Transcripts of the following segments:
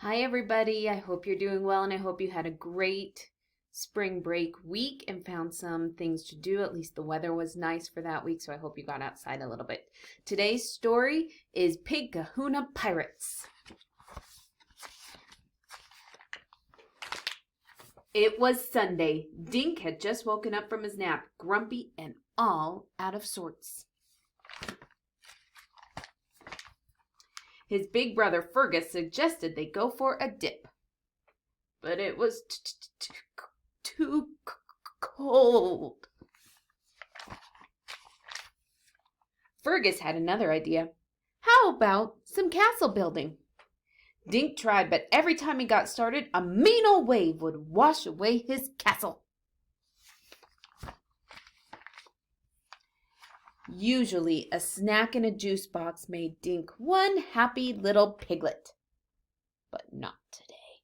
Hi, everybody. I hope you're doing well, and I hope you had a great spring break week and found some things to do. At least the weather was nice for that week, so I hope you got outside a little bit. Today's story is Pig Kahuna Pirates. It was Sunday. Dink had just woken up from his nap, grumpy and all out of sorts. His big brother Fergus suggested they go for a dip. But it was too cold. Fergus had another idea. How about some castle building? Dink tried, but every time he got started, a mean old wave would wash away his castle. Usually, a snack in a juice box made Dink one happy little piglet. But not today.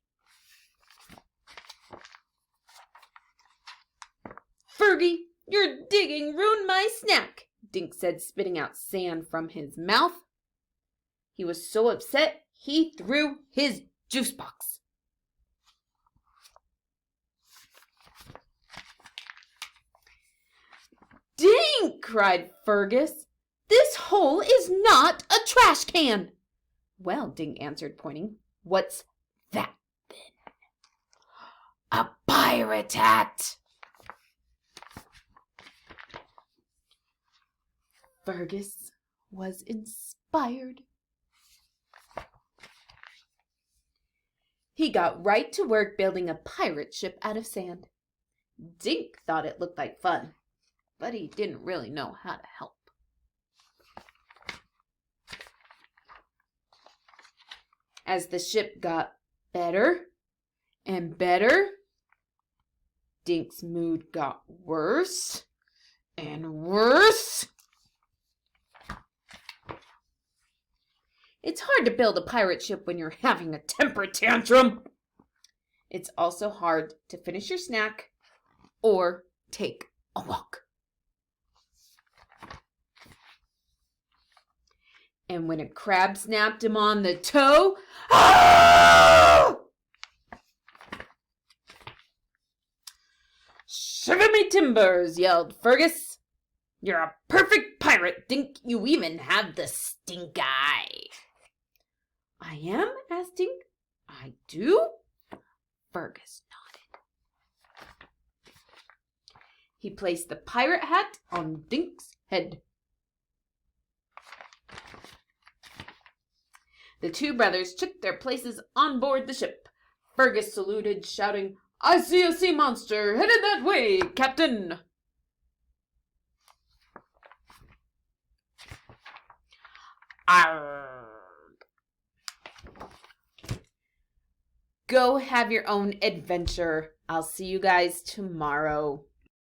Fergie, your digging ruined my snack, Dink said, spitting out sand from his mouth. He was so upset, he threw his juice box. Dink, cried Fergus. This hole is not a trash can. Well, Dink answered, pointing. What's that, then? A pirate hat. Fergus was inspired. He got right to work building a pirate ship out of sand. Dink thought it looked like fun, but he didn't really know how to help. As the ship got better and better, Dink's mood got worse and worse. It's hard to build a pirate ship when you're having a temper tantrum. It's also hard to finish your snack or take a walk. And when a crab snapped him on the toe, oh! Shiver me timbers, yelled Fergus. You're a perfect pirate, Dink. You even have the stink eye. I am? Asked Dink. I do? Fergus nodded. He placed the pirate hat on Dink's head. The two brothers took their places on board the ship. Fergus saluted, shouting, I see a sea monster headed that way, Captain. Arrgh. Go have your own adventure. I'll see you guys tomorrow.